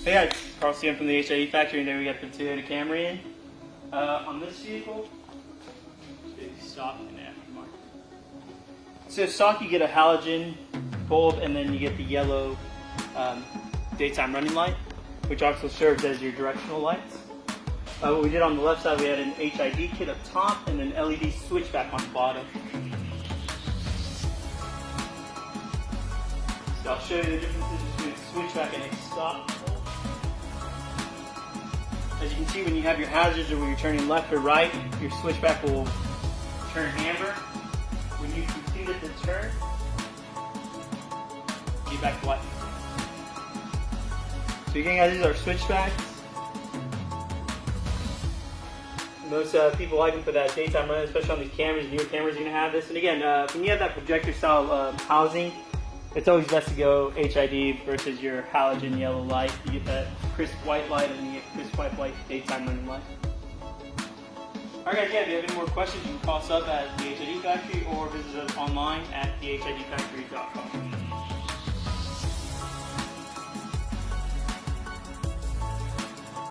Hey guys, Carl CM from the HID factory, and there we got the Toyota Camry in. On this vehicle, it's stock and aftermarket. So stock, you get a halogen bulb, and then you get the yellow daytime running light, which also serves as your directional lights. What we did on the left side, we had an HID kit up top and an LED switchback on the bottom. So I'll show you the differences between switchback and a stock bulb. As you can see, when you have your hazards or when you're turning left or right, your switchback will turn amber. When you completed the turn, get back to white. So again, guys, these are switchbacks. Most people like them for that daytime run, especially on these cameras. Newer cameras are going to have this. And again, when you have that projector style housing, it's always best to go HID versus your halogen yellow light. You get that crisp white light, and you get crisp white daytime running light. Alright guys, yeah, if you have any more questions, you can call us up at the HID Factory or visit us online at thehidfactory.com.